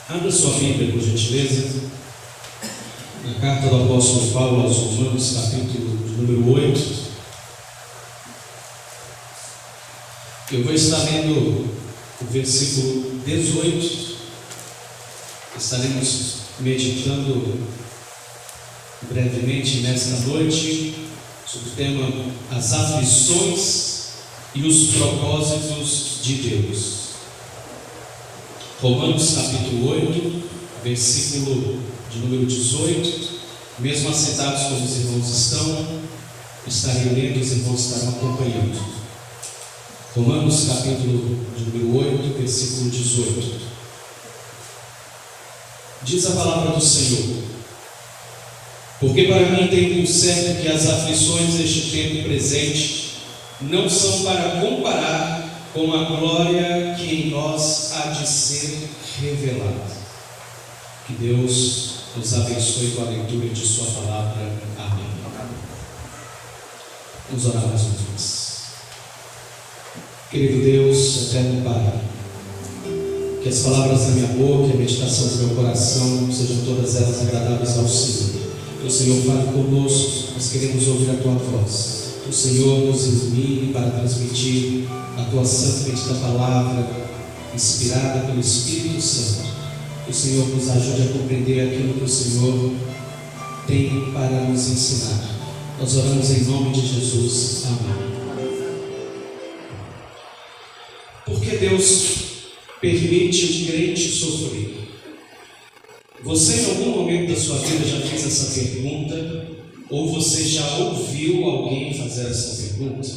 Abra sua Bíblia, por gentileza, na carta do apóstolo Paulo aos Romanos, capítulo número 8. Eu vou estar lendo o versículo 18. Estaremos meditando brevemente nesta noite sobre o tema as aflições e os propósitos de Deus. Romanos capítulo 8, versículo de número 18. Mesmo assentados como os irmãos estão, estarei lendo, os irmãos estarão acompanhando. Romanos capítulo de número 8, versículo 18. Diz a palavra do Senhor: porque para mim tem por certo que as aflições deste tempo presente não são para comparar com a glória que em nós há de ser revelada. Que Deus nos abençoe com a leitura de sua palavra. Amém. Vamos orar mais uma vez. Querido Deus, eterno Pai, que as palavras da minha boca e a meditação do meu coração sejam todas elas agradáveis ao Senhor. Que o Senhor fale conosco, nós queremos ouvir a Tua voz. Que o Senhor nos ilumine para transmitir a Tua santa e bendita palavra, inspirada pelo Espírito Santo. Que o Senhor nos ajude a compreender aquilo que o Senhor tem para nos ensinar. Nós oramos em nome de Jesus. Amém. Por que Deus permite o crente sofrer? Você em algum momento da sua vida já fez essa pergunta? Ou você já ouviu alguém fazer essa pergunta?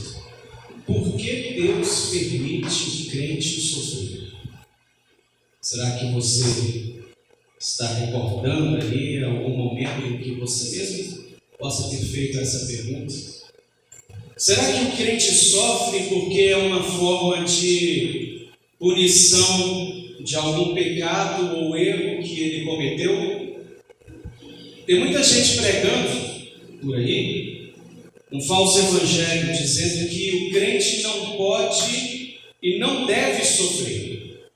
Por que Deus permite o crente sofrer? Será que você está recordando aí algum momento em que você mesmo possa ter feito essa pergunta? Será que o crente sofre porque é uma forma de punição de algum pecado ou erro que ele cometeu? Tem muita gente pregando por aí um falso evangelho, dizendo que o crente não pode e não deve sofrer.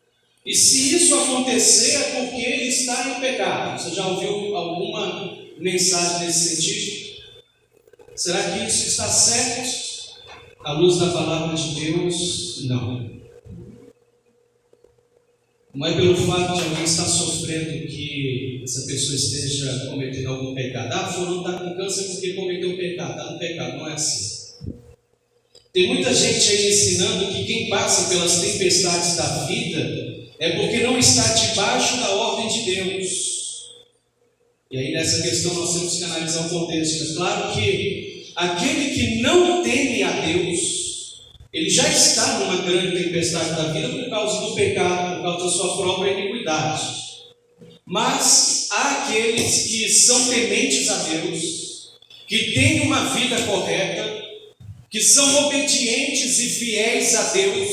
E se isso acontecer é porque ele está em pecado. Você já ouviu alguma mensagem nesse sentido? Será que isso está certo à luz da palavra de Deus? Não. Não é pelo fato de alguém estar sofrendo que essa pessoa esteja cometendo algum pecado. Fulano está com câncer porque cometeu um pecado. Está no pecado. Não é assim. Tem muita gente aí ensinando que quem passa pelas tempestades da vida é porque não está debaixo da ordem de Deus. E aí nessa questão nós temos que analisar o contexto. Mas claro que aquele que não teme a Deus, ele já está numa grande tempestade da vida por causa do pecado, por causa da sua própria iniquidade. Mas há aqueles que são tementes a Deus, que têm uma vida correta, que são obedientes e fiéis a Deus,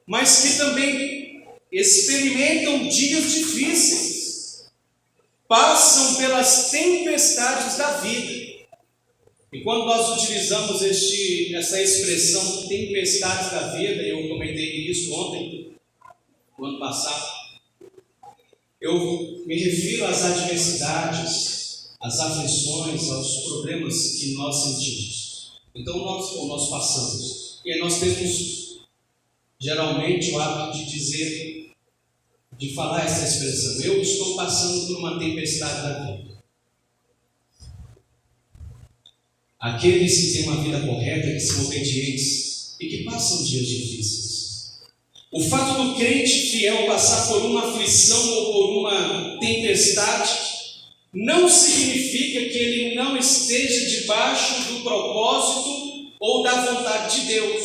mas que também experimentam dias difíceis, passam pelas tempestades da vida. E quando nós utilizamos essa expressão tempestades da vida, eu comentei isso ontem, no ano passado, eu me refiro às adversidades, às aflições, aos problemas que nós sentimos. Então nós passamos. E aí nós temos geralmente o hábito de dizer, de falar essa expressão: eu estou passando por uma tempestade da vida. Aqueles que têm uma vida correta, que são obedientes e que passam dias difíceis. O fato do crente fiel passar por uma aflição ou por uma tempestade não significa que ele não esteja debaixo do propósito ou da vontade de Deus.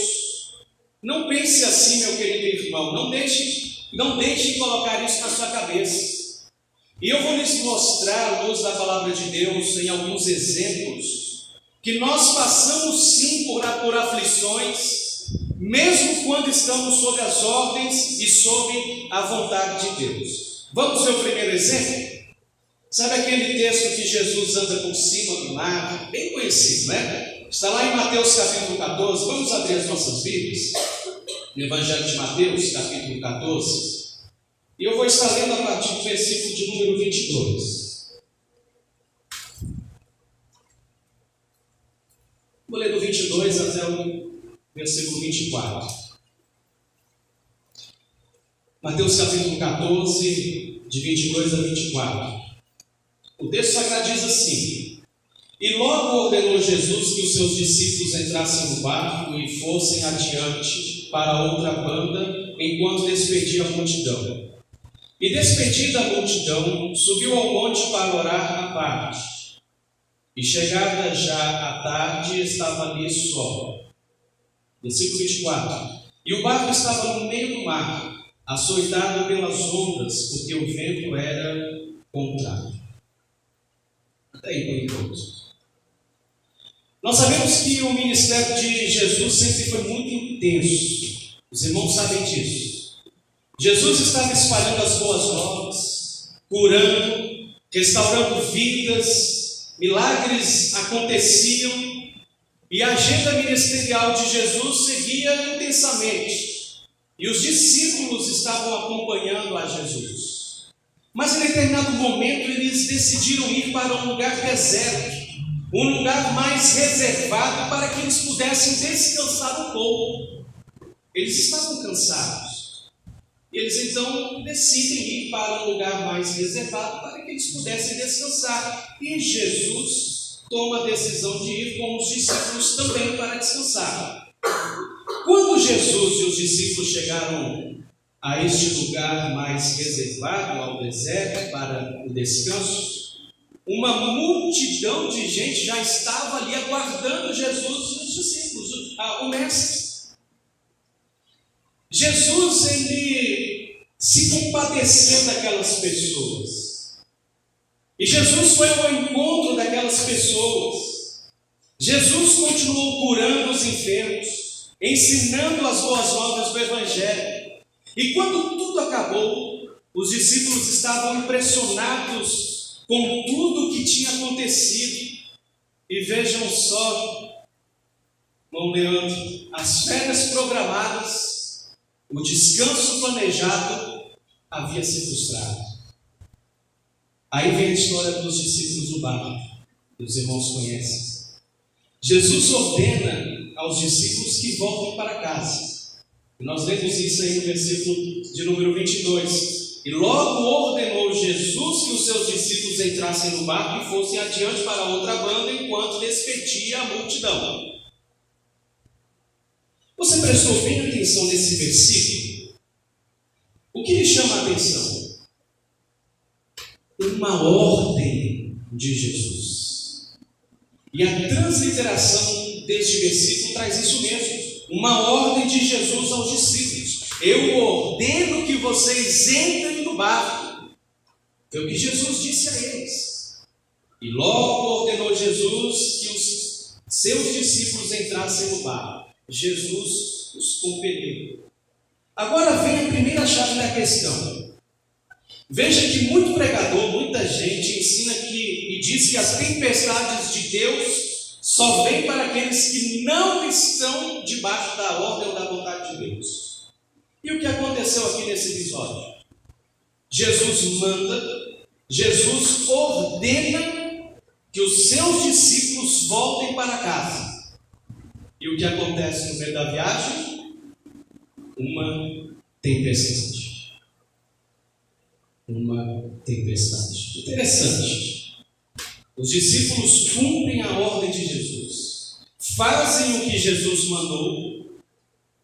Não pense assim, meu querido irmão. Não deixe colocar isso na sua cabeça. E eu vou lhes mostrar, à luz da palavra de Deus, em alguns exemplos, que nós passamos sim por aflições, mesmo quando estamos sob as ordens e sob a vontade de Deus. Vamos ver o primeiro exemplo? Sabe aquele texto que Jesus anda por cima do mar? Bem conhecido, né? Está lá em Mateus capítulo 14. Vamos abrir as nossas Bíblias. No Evangelho de Mateus capítulo 14. E eu vou estar lendo a partir do versículo de número 22. Vou ler do 22 até o versículo 24. Mateus capítulo 14, de 22 a 24. O texto sagrado diz assim: E logo ordenou Jesus que os seus discípulos entrassem no barco e fossem adiante para outra banda, enquanto despedia a multidão. E despedida a multidão, subiu ao monte para orar à parte. E chegada já a tarde, estava ali só. Versículo 24. E o barco estava no meio do mar, açoitado pelas ondas, porque o vento era contrário. Até aí, por enquanto. Nós sabemos que o ministério de Jesus sempre foi muito intenso. Os irmãos sabem disso. Jesus estava espalhando as boas novas, curando, restaurando vidas, milagres aconteciam e a agenda ministerial de Jesus seguia intensamente. E os discípulos estavam acompanhando a Jesus. Mas em determinado momento eles decidiram ir para um lugar deserto, um lugar mais reservado para que eles pudessem descansar um pouco. Eles estavam cansados. Eles então decidem ir para um lugar mais reservado para que eles pudessem descansar. E Jesus toma a decisão de ir com os discípulos também para descansar. Quando Jesus e os discípulos chegaram a este lugar mais reservado, ao deserto, para o descanso, uma multidão de gente já estava ali aguardando Jesus e os discípulos, o mestre. Jesus, ele se compadeceu daquelas pessoas. E Jesus foi ao encontro daquelas pessoas. Jesus continuou curando os enfermos, ensinando as boas novas do Evangelho. E quando tudo acabou, os discípulos estavam impressionados com tudo o que tinha acontecido. E vejam só, irmão Leandro, as férias programadas, o descanso planejado havia se frustrado. Aí vem a história dos discípulos do barco, que os irmãos conhecem. Jesus ordena aos discípulos que voltem para casa. E nós lemos isso aí no versículo de número 22. E logo ordenou Jesus que os seus discípulos entrassem no barco e fossem adiante para outra banda, enquanto despedia a multidão. Você prestou bem atenção nesse versículo? O que lhe chama a atenção? Uma ordem de Jesus. E a transliteração deste versículo traz isso mesmo. Uma ordem de Jesus aos discípulos. Eu ordeno que vocês entrem no barco. Foi o que Jesus disse a eles. E logo ordenou Jesus que os seus discípulos entrassem no barco. Jesus os compeliu. Agora vem a primeira chave da questão. Veja que muito pregador, muita gente ensina e diz que as tempestades de Deus só vêm para aqueles que não estão debaixo da ordem ou da vontade de Deus. E o que aconteceu aqui nesse episódio? Jesus manda, Jesus ordena que os seus discípulos voltem para casa. E o que acontece no meio da viagem? Uma tempestade. Uma tempestade. Interessante. Os discípulos cumprem a ordem de Jesus. Fazem o que Jesus mandou.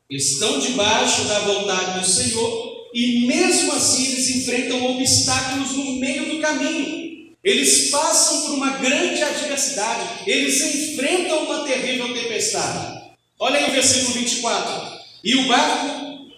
Estão debaixo da vontade do Senhor. E mesmo assim eles enfrentam obstáculos no meio do caminho. Eles passam por uma grande adversidade. Eles enfrentam uma terrível tempestade. Olha aí o versículo 24. E o barco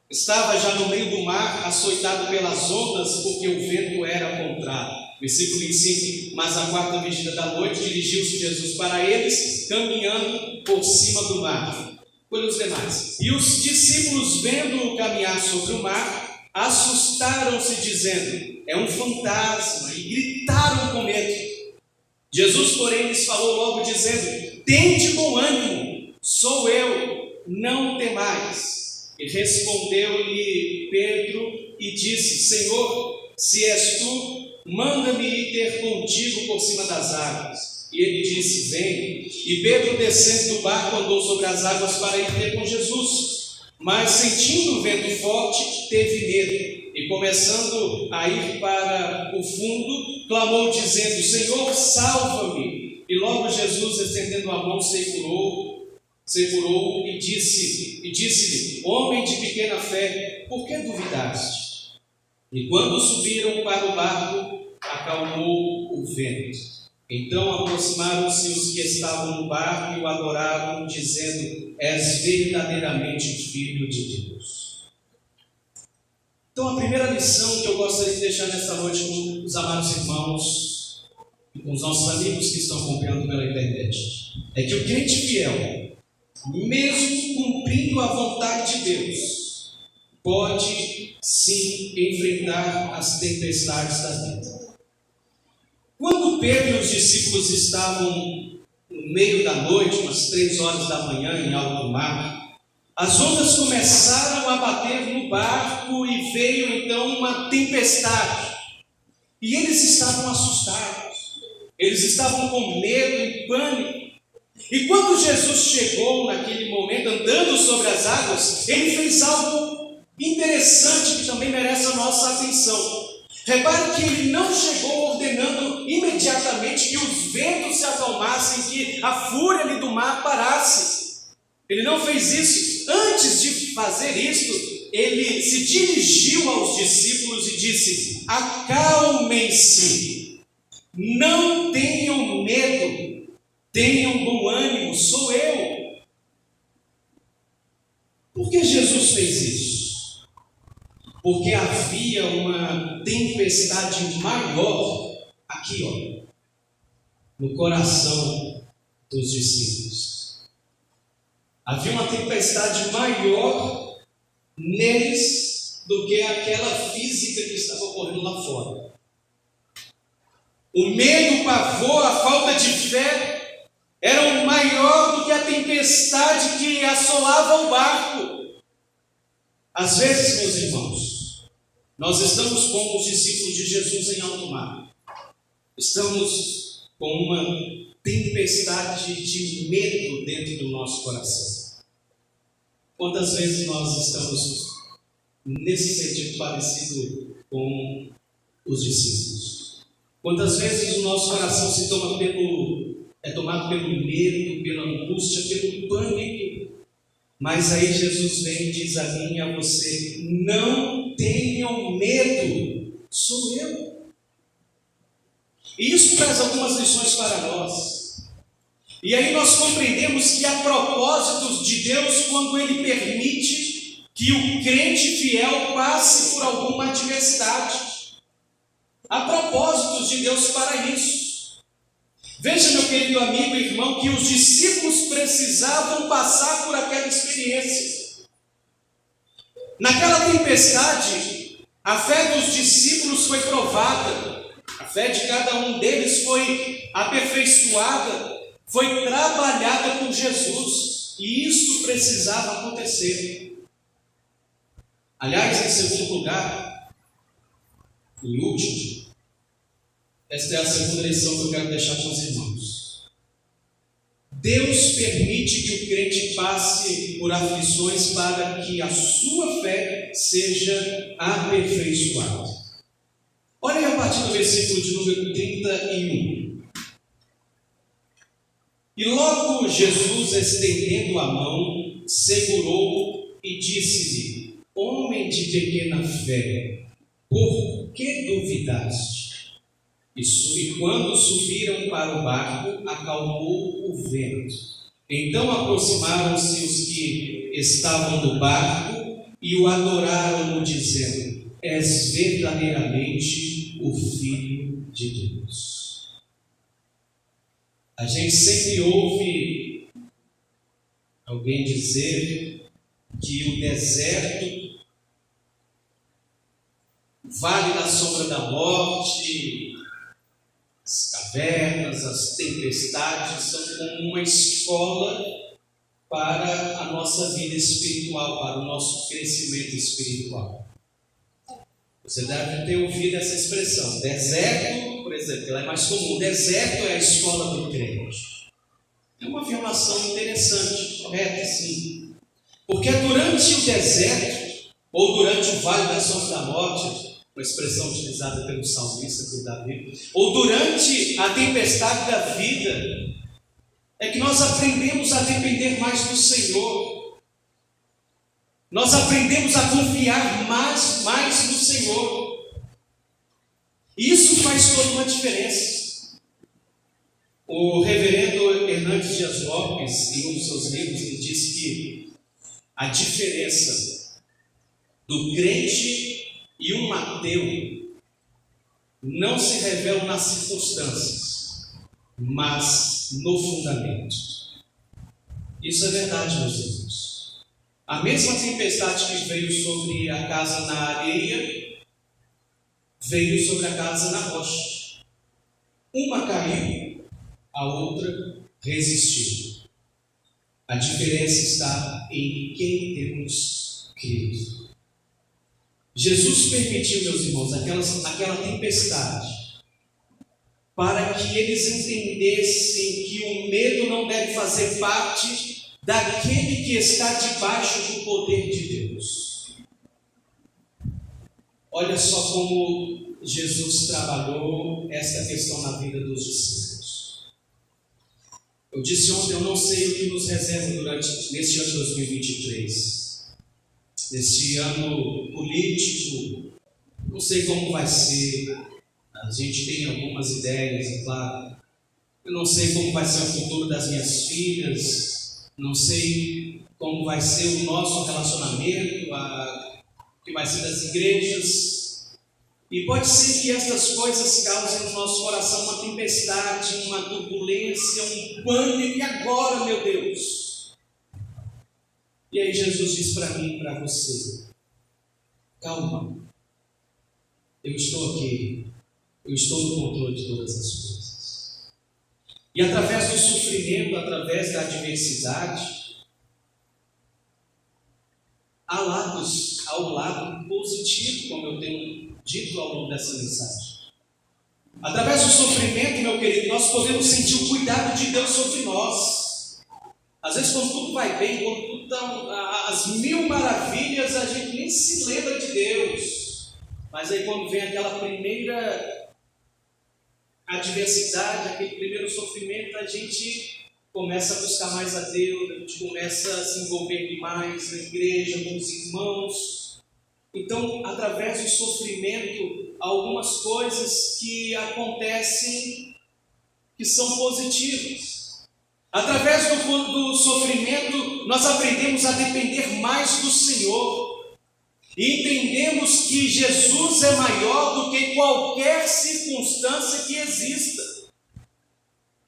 estava já no meio do mar, açoitado pelas ondas, porque o vento era contrário. Versículo 25. Mas à quarta vigília da noite dirigiu-se Jesus para eles, caminhando por cima do mar. Olha os demais. E os discípulos, vendo-o caminhar sobre o mar, assustaram-se, dizendo: é um fantasma, e gritaram com medo. Jesus, porém, lhes falou logo, dizendo: tende bom ânimo, sou eu, não temais. E respondeu-lhe Pedro e disse: Senhor, se és tu, manda-me ir ter contigo por cima das águas. E ele disse: vem. E Pedro, descendo do barco, andou sobre as águas para ir ter com Jesus. Mas, sentindo o vento forte, teve medo. E, começando a ir para o fundo, clamou, dizendo: Senhor, salva-me. E logo Jesus, estendendo a mão, segurou e disse-lhe: homem de pequena fé, por que duvidaste? E quando subiram para o barco, acalmou o vento. Então aproximaram-se os que estavam no barco e o adoraram, dizendo: és verdadeiramente o Filho de Deus. Então, a primeira lição que eu gostaria de deixar nesta noite com os amados irmãos e com os nossos amigos que estão acompanhando pela internet é que o crente fiel, mesmo cumprindo a vontade de Deus, pode sim enfrentar as tempestades da vida. Quando Pedro e os discípulos estavam no meio da noite, umas 3 horas da manhã, em alto mar, as ondas começaram a bater no barco e veio então uma tempestade. E eles estavam assustados, eles estavam com medo e pânico. E quando Jesus chegou naquele momento, andando sobre as águas, ele fez algo interessante que também merece a nossa atenção. Repare que ele não chegou ordenando imediatamente que os ventos se acalmassem, que a fúria ali do mar parasse. Ele não fez isso. Antes de fazer isto, ele se dirigiu aos discípulos e disse: acalmem-se, não tenham medo, tenham bom ânimo, sou eu. Por que Jesus fez isso? Porque havia uma tempestade maior aqui, no coração dos discípulos. Havia uma tempestade maior neles do que aquela física que estava ocorrendo lá fora. O medo, o pavor, a falta de fé eram maior do que a tempestade que assolava o barco. Às vezes, meus irmãos, nós estamos como os discípulos de Jesus em alto mar. Estamos com uma tempestade de medo dentro do nosso coração. Quantas vezes nós estamos nesse sentido parecido com os discípulos? Quantas vezes o nosso coração se toma tomado pelo medo, pela angústia, pelo pânico? Mas aí Jesus vem e diz a mim e a você: não tenham medo, sou eu. E isso traz algumas lições para nós. E aí nós compreendemos que há propósitos de Deus quando Ele permite que o crente fiel passe por alguma adversidade. Há propósitos de Deus para isso. Veja, meu querido amigo e irmão, que os discípulos precisavam passar por aquela experiência. Naquela tempestade, a fé dos discípulos foi provada, a fé de cada um deles foi aperfeiçoada, foi trabalhada por Jesus, e isso precisava acontecer. Aliás, em segundo lugar, e último, esta é a segunda lição que eu quero deixar com os irmãos. Deus permite que o crente passe por aflições para que a sua fé seja aperfeiçoada. Olhem a partir do versículo de número 31. E logo Jesus, estendendo a mão, segurou e disse-lhe: homem de pequena fé, por que duvidaste? E quando subiram para o barco, acalmou o vento. Então aproximaram-se os que estavam no barco e o adoraram, dizendo: és verdadeiramente o Filho de Deus. A gente sempre ouve alguém dizer que o deserto, o vale da sombra da morte, as cavernas, as tempestades são como uma escola para a nossa vida espiritual, para o nosso crescimento espiritual. Você deve ter ouvido essa expressão. Deserto, por exemplo, ela é mais comum. Deserto é a escola do crente. É uma afirmação interessante, correta, sim. Porque durante o deserto, ou durante o vale da sombra da morte, uma expressão utilizada pelo salmista, por Davi, ou durante a tempestade da vida, é que nós aprendemos a depender mais do Senhor. Nós aprendemos a confiar mais no Senhor. Isso faz toda uma diferença. O reverendo Hernandes Dias Lopes, em um dos seus livros, ele diz que a diferença do crente e um ateu não se revelam nas circunstâncias, mas no fundamento. Isso é verdade, meus irmãos. A mesma tempestade que veio sobre a casa na areia, veio sobre a casa na rocha. Uma caiu, a outra resistiu. A diferença está em quem temos crido. Jesus permitiu, meus irmãos, aquela tempestade, para que eles entendessem que o medo não deve fazer parte daquele que está debaixo do poder de Deus. Olha só como Jesus trabalhou esta questão na vida dos discípulos. Eu disse ontem, eu não sei o que nos reserva neste ano de 2023. Nesse ano político, não sei como vai ser. A gente tem algumas ideias, é claro. Eu não sei como vai ser o futuro das minhas filhas, não sei como vai ser o nosso relacionamento, o que vai ser das igrejas. E pode ser que estas coisas causem no nosso coração uma tempestade, uma turbulência, um pânico. E agora, meu Deus? E aí Jesus diz para mim e para você: calma, eu estou aqui, eu estou no controle de todas as coisas. E através do sofrimento, através da adversidade, há ao lado positivo, como eu tenho dito ao longo dessa mensagem. Através do sofrimento, meu querido, nós podemos sentir o cuidado de Deus sobre nós. Às vezes, quando tudo vai bem, quando tudo está às mil maravilhas, a gente nem se lembra de Deus. Mas aí, quando vem aquela primeira adversidade, aquele primeiro sofrimento, a gente começa a buscar mais a Deus, a gente começa a se envolver mais na igreja, com os irmãos. Então, através do sofrimento, há algumas coisas que acontecem que são positivas. Através do sofrimento, nós aprendemos a depender mais do Senhor. E entendemos que Jesus é maior do que qualquer circunstância que exista.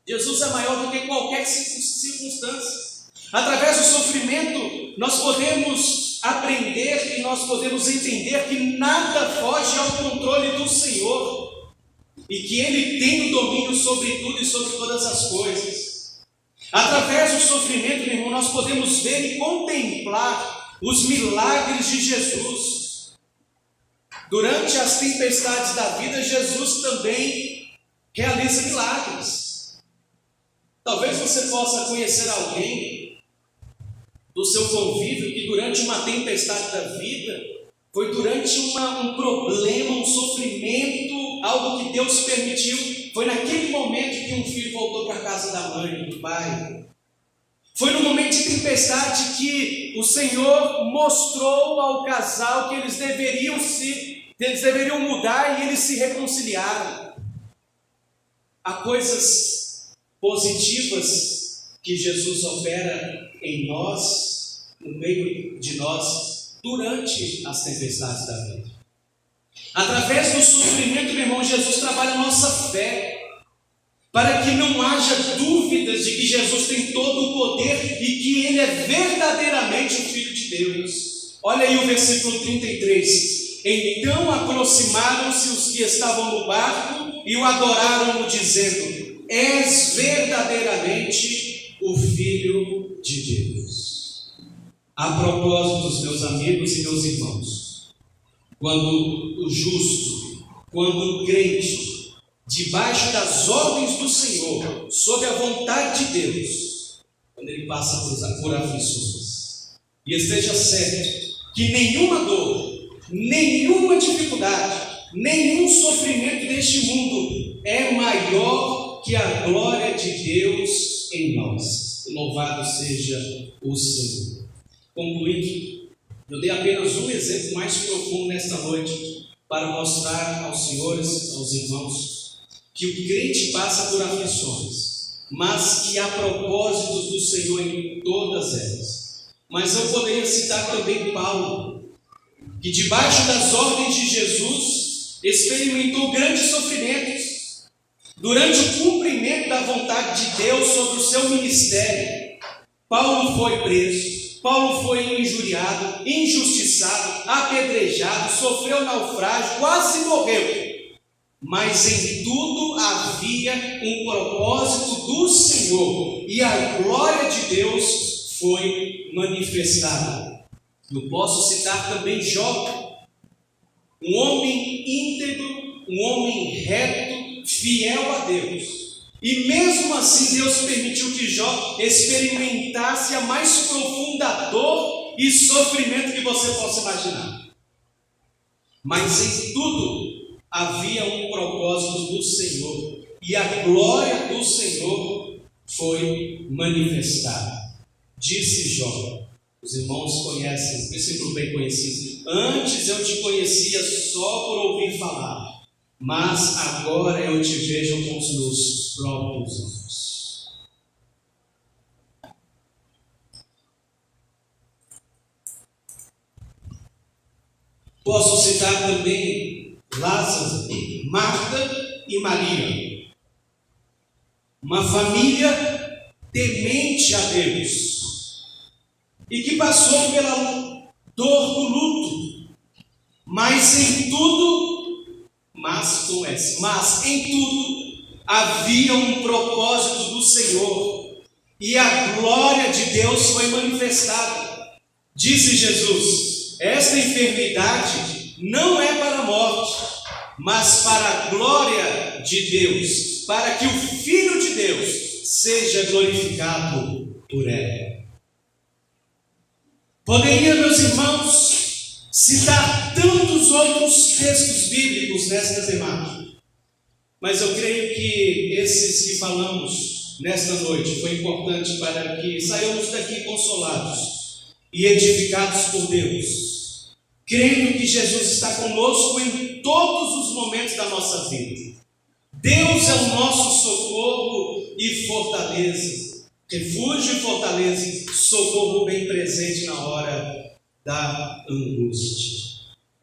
Jesus é maior do que qualquer circunstância. Através do sofrimento, nós podemos aprender e nós podemos entender que nada foge ao controle do Senhor. E que Ele tem o domínio sobre tudo e sobre todas as coisas. Através do sofrimento, meu irmão, nós podemos ver e contemplar os milagres de Jesus. Durante as tempestades da vida, Jesus também realiza milagres. Talvez você possa conhecer alguém do seu convívio que durante uma tempestade da vida, foi durante um problema, um sofrimento, algo que Deus permitiu. Foi naquele momento que um filho voltou para a casa da mãe, do pai. Foi no momento de tempestade que o Senhor mostrou ao casal que eles deveriam mudar e eles se reconciliaram. Há coisas positivas que Jesus opera em nós, no meio de nós, durante as tempestades da vida. Através do sofrimento, meu irmão, Jesus trabalha a nossa fé, para que não haja dúvidas de que Jesus tem todo o poder e que Ele é verdadeiramente o Filho de Deus. Olha aí o versículo 33. Então aproximaram-se os que estavam no barco e o adoraram, dizendo: és verdadeiramente o Filho de Deus. A propósito, meus amigos e meus irmãos, quando o justo, quando o crente, debaixo das ordens do Senhor, sob a vontade de Deus, quando ele passa por aflições, e esteja certo que nenhuma dor, nenhuma dificuldade, nenhum sofrimento deste mundo é maior que a glória de Deus em nós. Louvado seja o Senhor. Concluindo, eu dei apenas um exemplo mais profundo nesta noite para mostrar aos senhores, aos irmãos, que o crente passa por aflições, mas que há propósitos do Senhor em todas elas. Mas eu poderia citar também Paulo, que debaixo das ordens de Jesus experimentou grandes sofrimentos durante o cumprimento da vontade de Deus sobre o seu ministério. Paulo foi preso, Paulo foi injuriado, injustiçado, apedrejado, sofreu naufrágio, quase morreu. Mas em tudo havia um propósito do Senhor, e a glória de Deus foi manifestada. Eu posso citar também Jó, um homem íntegro, um homem reto, fiel a Deus. E mesmo assim Deus permitiu que Jó experimentasse a mais profunda dor e sofrimento que você possa imaginar. Mas em tudo havia um propósito do Senhor, e a glória do Senhor foi manifestada. Disse Jó, os irmãos conhecem, versículo bem conhecido: antes eu te conhecia só por ouvir falar, mas agora eu te vejo com os meus próprios olhos. Posso citar também Lázaro, Marta e Maria, uma família temente a Deus e que passou pela dor do luto, mas em tudo em tudo havia um propósito do Senhor, e a glória de Deus foi manifestada. Disse Jesus: esta enfermidade não é para a morte, mas para a glória de Deus, para que o Filho de Deus seja glorificado por ela. Poderia, meus irmãos, citar tantos outros textos bíblicos nesta temática, mas eu creio que esses que falamos nesta noite foi importante para que saiamos daqui consolados e edificados por Deus, crendo que Jesus está conosco em todos os momentos da nossa vida. Deus é o nosso socorro e fortaleza, refúgio e fortaleza, socorro bem presente na hora da angústia.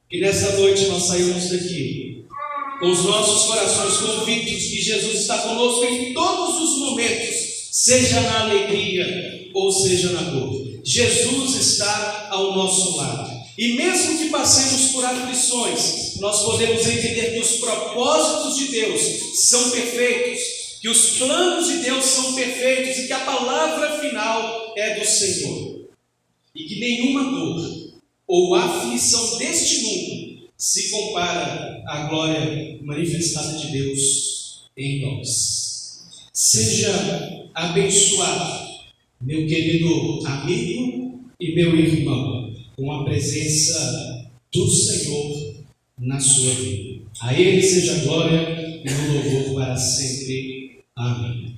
Que nessa noite nós saímos daqui com os nossos corações convictos que Jesus está conosco em todos os momentos, seja na alegria ou seja na dor. Jesus está ao nosso lado. E mesmo que passemos por aflições, nós podemos entender que os propósitos de Deus são perfeitos, que os planos de Deus são perfeitos e que a palavra final é do Senhor. E que nenhuma dor ou aflição deste mundo se compara à glória manifestada de Deus em nós. Seja abençoado, meu querido amigo e meu irmão, com a presença do Senhor na sua vida. A Ele seja a glória e o louvor para sempre. Amém.